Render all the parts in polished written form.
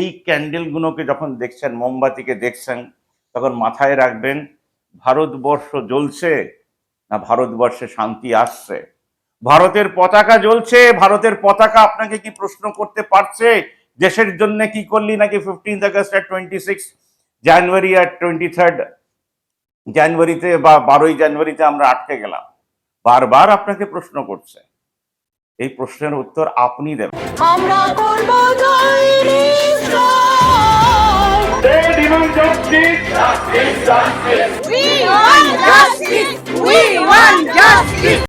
এই ক্যান্ডেলগুলোকে যখন দেখছেন, মোমবাতিকে দেখছেন, তখন মাথায় রাখবেন ভারতবর্ষ জ্বলছে না ভারতবর্ষে শান্তি আসছে। ভারতের পতাকা জ্বলছে, ভারতের পতাকা আপনাকে কি প্রশ্ন করতে পারছে দেশের জন্য কি করলি, নাকি 15 আগস্ট আর 26 জানুয়ারি আর 23 জানুয়ারিতে বা 12 জানুয়ারিতে আমরা আটকে গেলাম? বারবার আপনাকে প্রশ্ন করছে, এই প্রশ্নের উত্তর আপনি দেবেন। আমরা করব জয় নিশ্চয়। They demand justice. Justice, justice. We want justice. We want justice.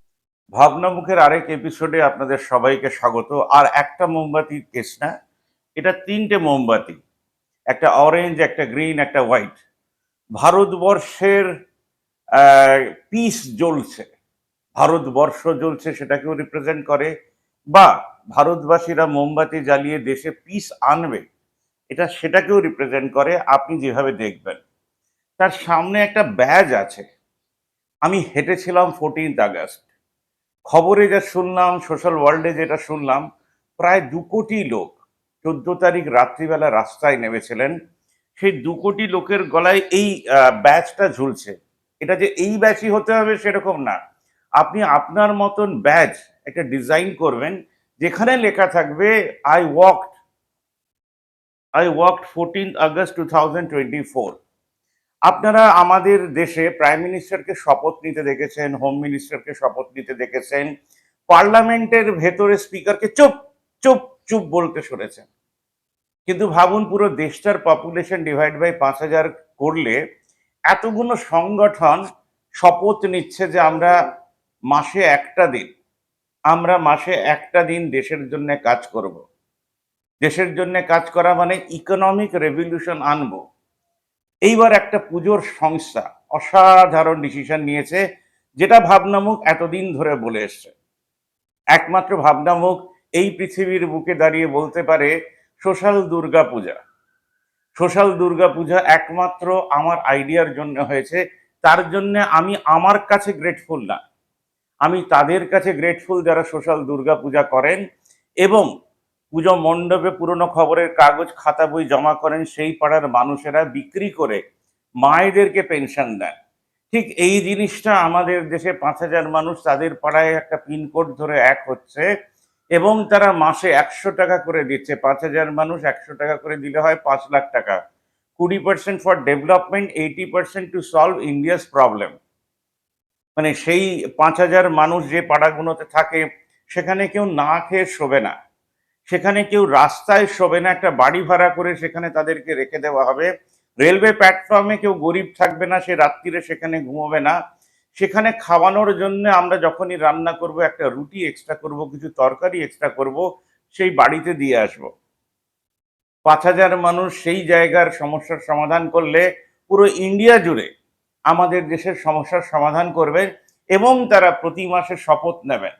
ভাবনামুখের আরেক এপিসোডে আপনাদের সবাইকে স্বাগত। আর একটা মোমবাতির কেস না, এটা তিনটে মোমবাতি, একটা অরেঞ্জ, একটা গ্রিন, একটা হোয়াইট। ভারতবর্ষের পিস জ্বলছে, ভারতবর্ষ জ্বলছে, সেটাকেও রিপ্রেজেন্ট করে, বা ভারতবাসীরা মোমবাতি জ্বালিয়ে দেশে পিস আনবে, এটা সেটাকেও রিপ্রেজেন্ট করে। আপনি যেভাবে দেখবেন, তার সামনে একটা ব্যাজ আছে। আমি হেঁটেছিলাম 14 আগস্ট, খবরে যা শুনলাম, সোশ্যাল ওয়ার্ল্ডে যেটা শুনলাম, প্রায় 2 কোটি লোক 14 তারিখ রাত্রিবেলা রাস্তায় নেমেছিলেন। সেই 2 কোটি লোকের গলায় এই ব্যাজটা ঝুলছে। এটা যে এই ব্যাচই হতে হবে সেরকম না, আপনি আপনার মতন ব্যাজ একটা ডিজাইন করবেন যেখানে লেখা থাকবে আই ওয়াকড 14 আগস্ট 2024। আপনারা আমাদের দেশে প্রাইম মিনিস্টারকে শপথ নিতে দেখেছেন, হোম মিনিস্টারকে শপথ নিতে দেখেছেন, পার্লামেন্টের ভেতরে স্পিকারকে চুপ চুপ চুপ বলতে শুনেছেন। কিন্তু ভাবুন, পুরো দেশটার পপুলেশন ডিভাইড বাই 5,000 করলে এতগুলো সংগঠন শপথ নিচ্ছে যে আমরা মাসে একটা দিন দেশের জন্য কাজ করব। দেশের জন্য কাজ করা মানে ইকোনমিক রেভলিউশন আনবো। এইবার একটা পুজোর সংস্থা অসাধারণ ডিসিশন নিয়েছে, যেটা ভাবনামুখ এতদিন ধরে বলে এসছে। একমাত্র ভাবনামুখ এই পৃথিবীর বুকে দাঁড়িয়ে বলতে পারে সোশ্যাল দুর্গাপূজা একমাত্র আমার আইডিয়ার জন্য হয়েছে। তার জন্য আমি আমার কাছে গ্রেটফুল না, আমি তাদের কাছে গ্রেটফুল যারা সোশ্যাল দুর্গাপূজা করেন এবং পুজো মণ্ডপে পুরনো খবরের কাগজ, খাতা, বই জমা করেন, সেই পাড়ার মানুষেরা বিক্রি করে মায়েদেরকে পেনশন দেন। ঠিক এই জিনিসটা আমাদের দেশে 5,000 মানুষ তাদের পাড়ায় একটা পিনকোড ধরে এক হচ্ছে এবং তারা মাসে 100 টাকা করে দিচ্ছে। 5,000 মানুষ 100 টাকা করে দিলে হয় 5 লাখ টাকা। 20% for development, 80% to solve India's problem. মানে সেই 5,000 মানুষ যে পাড়াগুলোতে থাকে, সেখানে কেউ না খেয়ে শোবে না, সেখানে কেউ রাস্তায় শোবে না, একটা বাড়ি ভাড়া করে সেখানে তাদেরকে রেখে দেওয়া হবে। রেলওয়ে প্ল্যাটফর্মে কেউ গরিব থাকবে না, সে রাত্রিরে সেখানে ঘুমোবে না। সেখানে খাওয়ানোর জন্য আমরা যখনই রান্না করব, একটা রুটি এক্সট্রা করব, কিছু তরকারি এক্সট্রা করব, সেই বাড়িতে দিয়ে আসব। 5,000 মানুষ সেই জায়গার সমস্যার সমাধান করলে পুরো ইন্ডিয়া জুড়ে আমাদের দেশের সমস্যার সমাধান করবেন এবং তারা প্রতি মাসে শপথ নেবেন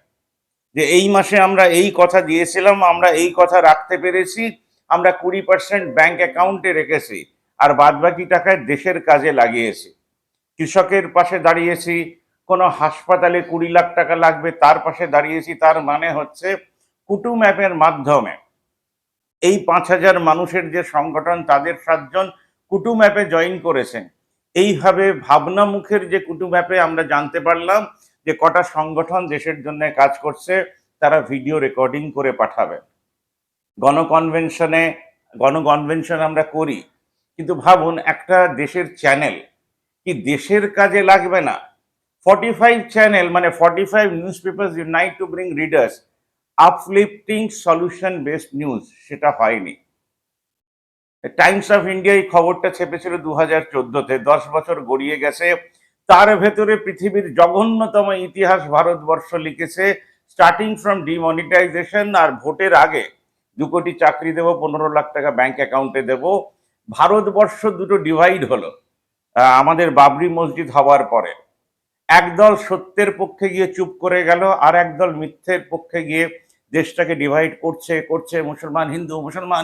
যে এই মাসে আমরা এই কথা দিয়েছিলাম, আমরা এই কথা রাখতে পেরেছি, আমরা 20% ব্যাংক অ্যাকাউন্টে রেখেছি আর বাদবাকি টাকায় দেশের কাজে লাগিয়েছি। কৃষকের পাশে দাঁড়িয়েছি, কোনো হাসপাতালে 20 লাখ টাকা লাগবে তার পাশে দাঁড়িয়েছি। তার মানে হচ্ছে কুটুম অ্যাপের মাধ্যমে এই 5,000 মানুষের যে সংগঠন, তাদের 7 জন কুটুম অ্যাপে জয়েন করেছেন। এইভাবে ভাবনামুখের যে কুটুম অ্যাপে আমরা জানতে পারলাম যে কটা সংগঠন দেশের জন্য কাজ করছে, তারা ভিডিও রেকর্ডিং করে পাঠাবে। গণকনভেনশন আমরা করি, কিন্তু ভাবুন একটা দেশের চ্যানেল কি দেশের কাজে লাগবে না? 45 চ্যানেল মানে 45 news papers unite to bring readers uplifting solution based news, সেটা হয়নি। টাইমস অফ ইন্ডিয়া এই খবরটা ছেপেছিল 2014-তে, 10 বছর গড়িয়ে গেছে। তার ভেতরে পৃথিবীর জঘন্যতম ইতিহাস ভারতবর্ষ লিখেছে, স্টার্টিং ফ্রম ডিমনিটাইজেশন আর ভোটের আগে 2 কোটি চাকরি দেব, 15 লাখ টাকা ব্যাংক অ্যাকাউন্টে দেব। ভারতবর্ষ দুটো ডিভাইড হলো আমাদের বাবরি মসজিদ হওয়ার পরে। একদল সত্যের পক্ষে গিয়ে চুপ করে গেল, আর একদল মিথ্যের পক্ষে গিয়ে দেশটাকে ডিভাইড করছে মুসলমান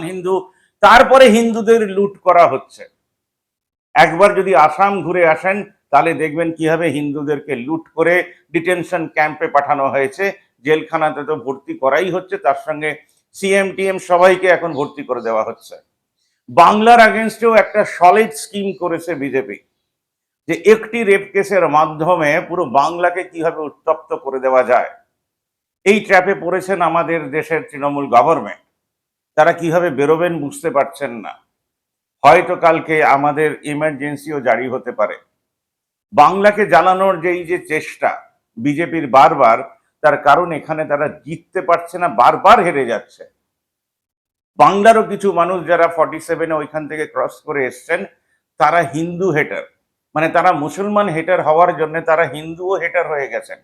হিন্দু। তারপরে হিন্দুদের লুট করা হচ্ছে। একবার যদি আসাম ঘুরে আসেন তাহলে দেখবেন কিভাবে হিন্দুদেরকে লুট করে ডিটেনশন ক্যাম্পে পাঠানো হয়েছে। জেলখানাতে তো ভর্তি করাই হচ্ছে, তার সঙ্গে সিএম টিএম সবাইকে এখন ভর্তি করে দেওয়া হচ্ছে। বাংলার আগেনস্টেও একটা সলিড স্কিম করেছে বিজেপি, যে একটি রেপ কেসের মাধ্যমে পুরো বাংলাকে কিভাবে উত্তপ্ত করে দেওয়া যায়। এই ট্র্যাপে পড়েছেন আমাদের দেশের তৃণমূল গভর্নমেন্ট। তারা কিভাবে বেরোবেন বুঝতে পারছেন না। হয়তো কালকে আমাদের ইমার্জেন্সিও জারি হতে পারে। বাংলাকে জ্বালানোর যে এই যে চেষ্টা বিজেপির বারবার, তার কারণ এখানে তারা জিততে পারছে না, বারবার হেরে যাচ্ছে। বাংলারও কিছু মানুষ যারা 47-এ ওইখান থেকে ক্রস করে এসছেন, তারা হিন্দু হেটার, মানে তারা মুসলমান হেটার হওয়ার জন্য তারা হিন্দুও হেটার হয়ে গেছেন।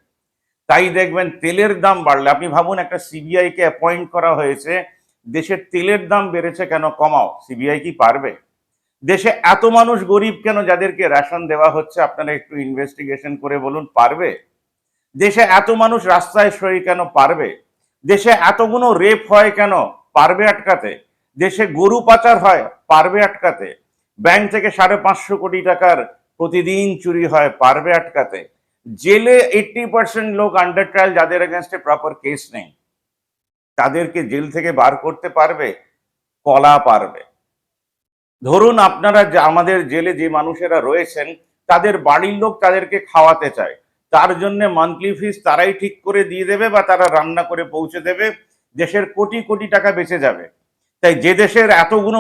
তাই দেখবেন তেলের দাম বাড়লে, আপনি ভাবুন একটা সিবিআই কে অ্যাপয়েন্ট করা হয়েছে, দেশের তেলের দাম বেড়েছে কেন, কমাও। সিবিআই কি পারবে? দেশে এত মানুষ গরিব কেন যাদেরকে রেশন দেওয়া হচ্ছে, আপনারা একটু ইনভেস্টিগেশন করে বলুন, পারবে? দেশে এত মানুষ রাস্তায় সই কেন, পারবে? দেশে এতগুলো রেপ হয় কেন, পারবে আটকাতে? দেশে গরু পাচার হয়, পারবে আটকাতে? ব্যাংক থেকে 550 কোটি টাকার প্রতিদিন চুরি হয়, পারবে আটকাতে? জেলে 80% লোক আন্ডার ট্রায়াল, যাদের এগেনস্টে প্রপার কেস নেই, তাদেরকে জেল থেকে বার করতে পারবে? কলা পারবে। ধরুন আপনারা আমাদের জেলে যে মানুষেরা রয়েছেন, তাদের বাড়ির লোক তাদেরকে খাওয়াতে চায়, তার জন্য মান্থলি ফিস তারাই ঠিক করে দিয়ে দেবে বা তারা রান্না করে পৌঁছে দেবে, দেশের কোটি কোটি টাকা বেঁচে যাবে। তাই যে দেশের এতগুলো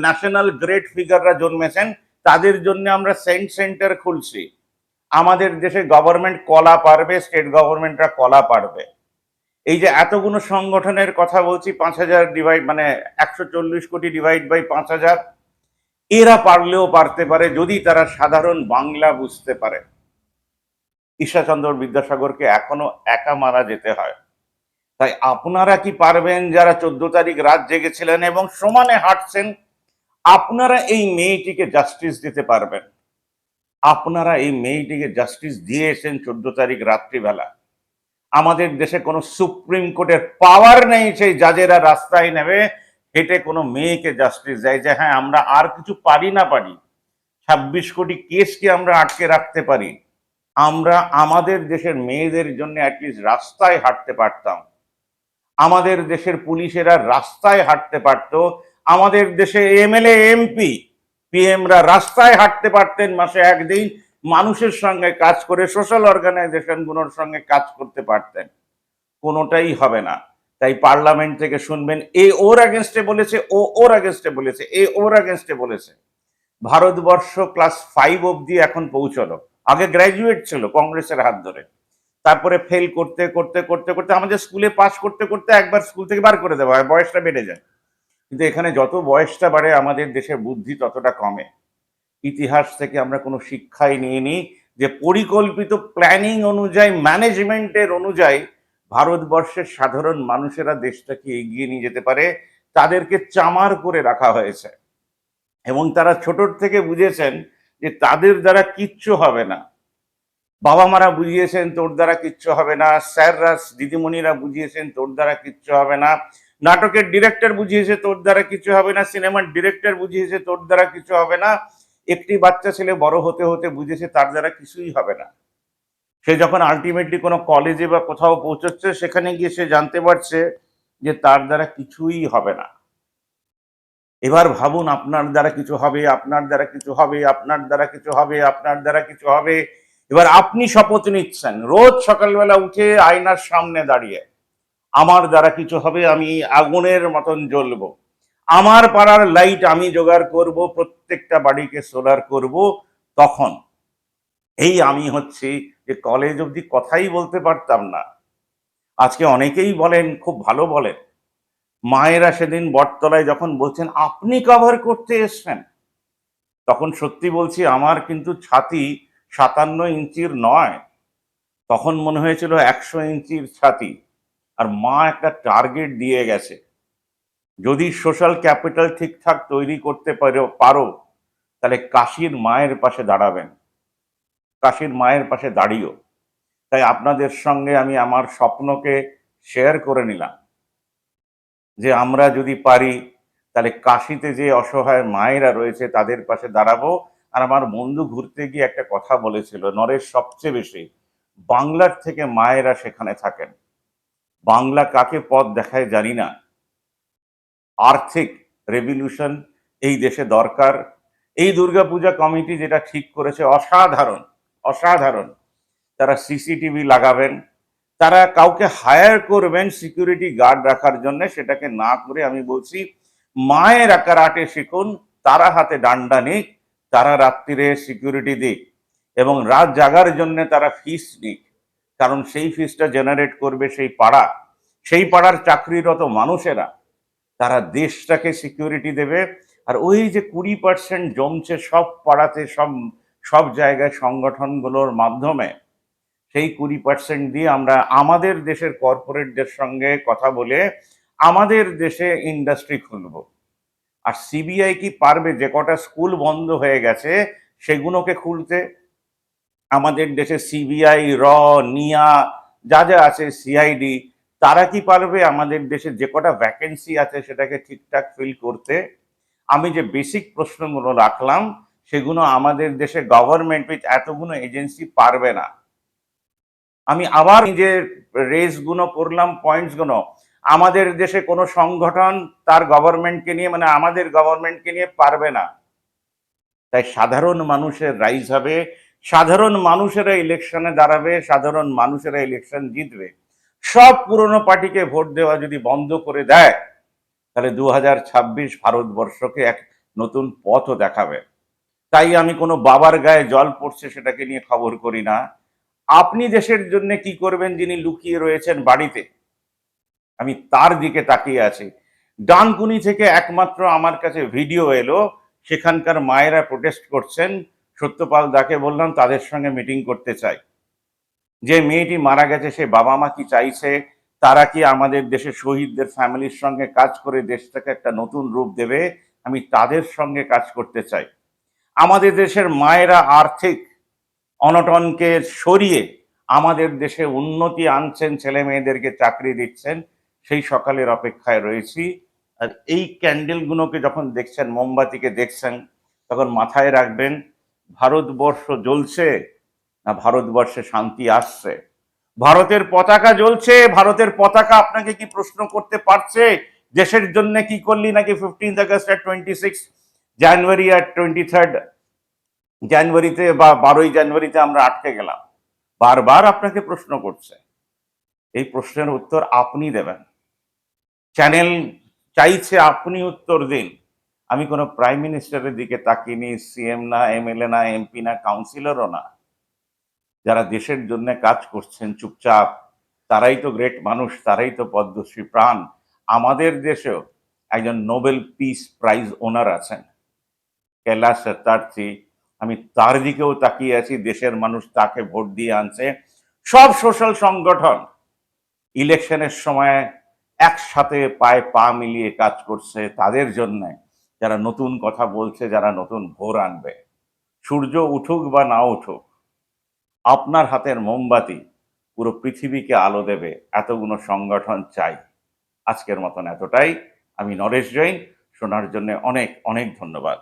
ন্যাশনাল গ্রেট ফিগাররা জন্মেছেন, তাদের জন্য আমরা সেন্টার খুলছি। আমাদের দেশে গভর্নমেন্ট কলা পারবে, স্টেট গভর্নমেন্টরা কলা পারবে। এই যে এতগুলো সংগঠনের কথা বলছি, 5000 ডিভাইড মানে 140 কোটি ডিভাইড বাই 5000, এরা পারলেও পারতে পারে যদি তারা সাধারণ বাংলা বুঝতে পারে। ঈশ্বরচন্দ্র বিদ্যাসাগরকে এখনো একা মারা যেতে হয়। তাই আপনারা কি পারবেন, যারা 14 তারিখ রাত জেগেছিলেন এবং সমানে হাঁটছেন, আপনারা এই মেয়েটিকে জাস্টিস দিতে পারবেন? আপনারা এই মেয়েটিকে জাস্টিস দিয়েছেন 14 তারিখ রাত্রিবেলা। আমাদের দেশে কোনো সুপ্রিম কোর্টের পাওয়ার নেই সেই জাজেরা রাস্তায় নেবে হেঁটে কোনো মেয়েকে জাস্টিস দেয়, যে হ্যাঁ আমরা আর কিছু পারি না পারি, 26 কোটি কেসকে আমরা আটকে রাখতে পারি। আমরা আমাদের দেশের মেয়েদের জন্য অ্যাটলিস্ট রাস্তায় হাঁটতে পারতাম। আমাদের দেশের পুলিশেরা রাস্তায় হাঁটতে পারত। আমাদের দেশে এমএলএ এমপি পিএমরা রাস্তায় হাঁটতে পারতেন, মাসে একদিন মানুষের সঙ্গে কাজ করে, সোশ্যাল অর্গানাইজেশনগুলোর সঙ্গে কাজ করতে পারতেন। কোনোটাই হবে না। তাই পার্লামেন্ট থেকে শুনবেন, এ ওর আগেনস্টে বলেছে, ও ওর আগেনস্টে বলেছে, এ ওর আগেনস্টে বলেছে। ভারতবর্ষ ক্লাস 5 অবধি এখন পৌঁছলো। আগে গ্র্যাজুয়েট ছিল কংগ্রেসের হাত ধরে, তারপরে ফেল করতে করতে করতে করতে আমাদের স্কুলে পাস করতে করতে একবার স্কুল থেকে বার করে দেওয়া হয়, বয়সটা বেড়ে যায়। কিন্তু এখানে যত বয়সটা বাড়ে আমাদের দেশের বুদ্ধি ততটা কমে। ইতিহাস থেকে আমরা কোনো শিক্ষাই নিইনি যে পরিকল্পিত প্ল্যানিং অনুযায়ী, ম্যানেজমেন্টের অনুযায়ী ভারতবর্ষের সাধারণ মানুষেরা দেশটাকে এগিয়ে নিয়ে যেতে পারে। তাদেরকে চামার করে রাখা হয়েছে এবং তারা ছোটর থেকে বুঝেছেন যে তাদের দ্বারা কিচ্ছু হবে না। বাবা মারা বুঝিয়েছেন তোর দ্বারা কিচ্ছু হবে না, স্যাররা দিদিমণিরা বুঝিয়েছেন তোর দ্বারা কিচ্ছু হবে না, নাটকের ডিরেক্টর বুঝিয়েছে তোর দ্বারা কিছু হবে না, সিনেমার ডিরেক্টর বুঝিয়েছে তোর দ্বারা কিছু হবে না। একটি বাচ্চা ছেলে বড় হতে হতে বুঝেছে তার দ্বারা কিছুই হবে না। সে যখন আলটিমেটলি কোনো কলেজে বা কোথাও পৌঁছচ্ছে, সেখানে গিয়ে সে জানতে পারছে যে তার দ্বারা কিছুই হবে না। এবার ভাবুন, আপনার দ্বারা কিছু হবে, আপনার দ্বারা কিছু হবে, আপনার দ্বারা কিছু হবে, আপনার দ্বারা কিছু হবে। এবার আপনি শপথ নিচ্ছেন রোজ সকালবেলা উঠে আয়নার সামনে দাঁড়িয়ে, আমার দ্বারা কিছু হবে, আমি আগুনের মতন জ্বলবো, আমার পাড়ার লাইট আমি জোগাড় করব, প্রত্যেকটা বাড়িকে সোলার করব। তখন এই আমি হচ্ছি যে কলেজ অবধি কথাই বলতে পারতাম না, আজকে অনেকেই বলেন, খুব ভালো বলেন। মায়েরা সেদিন বটতলায় যখন বলছেন আপনি কভার করতে এসছেন, তখন সত্যি বলছি আমার কিন্তু ছাতি 57 ইঞ্চির নয়, তখন মনে হয়েছিল 100 ইঞ্চির ছাতি। আর মা একটা টার্গেট দিয়ে গেছে, যদি সোশ্যাল ক্যাপিটাল ঠিকঠাক তৈরি করতে পারো তাহলে কাশীর মায়ের পাশে দাঁড়াবেন, কাশীর মায়ের পাশে দাঁড়িয়েও। তাই আপনাদের সঙ্গে আমি আমার স্বপ্নকে শেয়ার করে নিলাম যে আমরা যদি পারি তাহলে কাশীতে যে অসহায় মায়েরা রয়েছে তাদের পাশে দাঁড়াবো। আর আমার বন্ধু ঘুরতে গিয়ে একটা কথা বলেছিল, নরেশ সবচেয়ে বেশি বাংলার থেকে মায়েরা সেখানে থাকেন। বাংলা কাকে পথ দেখায় জানি না, আর্থিক রেভলিউশন এই দেশে দরকার। এই দুর্গাপূজা কমিটি যেটা ঠিক করেছে অসাধারণ, অসাধারণ। তারা সিসিটিভি লাগাবেন, তারা কাউকে হায়ার করবেন সিকিউরিটি গার্ড রাখার জন্য, সেটাকে না করে আমি বলছি মায়ের কারাটে শিখুন, তারা হাতে ডান্ডা নিক, তারা রাত্রিরে সিকিউরিটি দিক এবং রাত জাগার জন্য তারা ফিস নিক, কারণ সেই ফিসটা জেনারেট করবে সেই পাড়ার চাকরিরত মানুষেরা, তারা দেশটাকে সিকিউরিটি দেবে। আর ওই যে 20% জমছে সব পাড়াতে, সব জায়গায় সংগঠনগুলোর মাধ্যমে, সেই 20% দিয়ে আমরা আমাদের দেশের কর্পোরেটদের সঙ্গে কথা বলে আমাদের দেশে ইন্ডাস্ট্রি খুলব। আর সিবিআই কি পারবে যে কটা স্কুল বন্ধ হয়ে গেছে সেগুলোকে খুলতে? আমাদের দেশে সিবিআই, নিয়া, যা যা আছে, সিআইডি, তারা কি পারবে আমাদের দেশে যে কটা ভ্যাকেন্সি আছে সেটাকে ঠিকঠাক ফিল করতে? আমি যে বেসিক প্রশ্নগুলো রাখলাম সেগুলো আমাদের দেশে গভর্নমেন্ট উইথ এতগুলো এজেন্সি পারবে না। আমি আবার যে রেসগুলো করলাম, পয়েন্টসগুলো, আমাদের দেশে কোনো সংগঠন তার গভর্নমেন্টকে নিয়ে, মানে আমাদের গভর্নমেন্টকে নিয়ে পারবে না। তাই সাধারণ মানুষের রাইজ হবে, সাধারণ মানুষেরা ইলেকশনে দাঁড়াবে, সাধারণ মানুষেরা ইলেকশন জিতবে। সব পুরনো পার্টিকে ভোট দেওয়া যদি বন্ধ করে দেয়, তাহলে 2026 ভারতবর্ষকে এক নতুন পথও দেখাবে। তাই আমি কোনো বাবার গায়ে জল পড়ছে সেটাকে নিয়ে খবর করি না। আপনি দেশের জন্য কি করবেন যিনি লুকিয়ে রয়েছেন বাড়িতে, আমি তার দিকে তাকিয়ে আছি। ডানকুনি থেকে একমাত্র আমার কাছে ভিডিও এলো, সেখানকার মায়েরা প্রোটেস্ট করছেন। সত্যপাল দাকে বললাম তাদের সঙ্গে মিটিং করতে চাই। যে মেয়েটি মারা গেছে সে বাবা মা কি চাইছে, তারা কি আমাদের দেশে শহীদদের ফ্যামিলির সঙ্গে কাজ করে দেশটাকে একটা নতুন রূপ দেবে, আমি তাদের সঙ্গে কাজ করতে চাই। আমাদের দেশের মায়েরা আর্থিক অনটনকে সরিয়ে আমাদের দেশে উন্নতি আনছেন, ছেলে মেয়েদেরকে চাকরি দিচ্ছেন, সেই সকালের অপেক্ষায় রয়েছি। আর এই ক্যান্ডেলগুলোকে যখন দেখছেন, মোমবাতিকে দেখছেন, তখন মাথায় রাখবেন ভারতবর্ষ জ্বলছে না ভারতবর্ষে শান্তি আসছে। ভারতের পতাকা জ্বলছে, ভারতের পতাকা আপনাকে কি প্রশ্ন করতে পারছে দেশের জন্য কি করলি, নাকি 15 আগস্ট আর 26 জানুয়ারি আর 23 জানুয়ারিতে বা 12 জানুয়ারিতে আমরা আটকে গেলাম? বারবার আপনাকে প্রশ্ন করছে। এই প্রশ্নের উত্তর আপনি দেবেন। চ্যানেল চাইছে আপনি উত্তর দিন। আমি কোনো প্রাইম মিনিস্টারের দিকে তাকিনি, সিএম না, এমএলএ না, এমপি না, কাউন্সিলরও না। যারা দেশের জন্য কাজ করছেন চুপচাপ, তারাই তো গ্রেট মানুষ, তারাই তো পদ্মশ্রী প্রাণ। আমাদের দেশেও একজন নোবেল পিস প্রাইজ ওনার আছেন, কৈলাস সত্যার্থী। আমি তার দিকেও তাকিয়ে আছি, দেশের মানুষ তাকে ভোট দিয়ে আনছে। সব সোশ্যাল সংগঠন ইলেকশনের সময় একসাথে পায়ে পা মিলিয়ে কাজ করছে তাদের জন্য, যারা নতুন কথা বলছে, যারা নতুন ভোর আনবে। সূর্য উঠুক বা না উঠুক, আপনার হাতের মোমবাতি পুরো পৃথিবীকে আলো দেবে, এতগুলো সংগঠন চাই। আজকের মতন এতটাই। আমি নরেশ জৈন। শোনার জন্য অনেক অনেক ধন্যবাদ।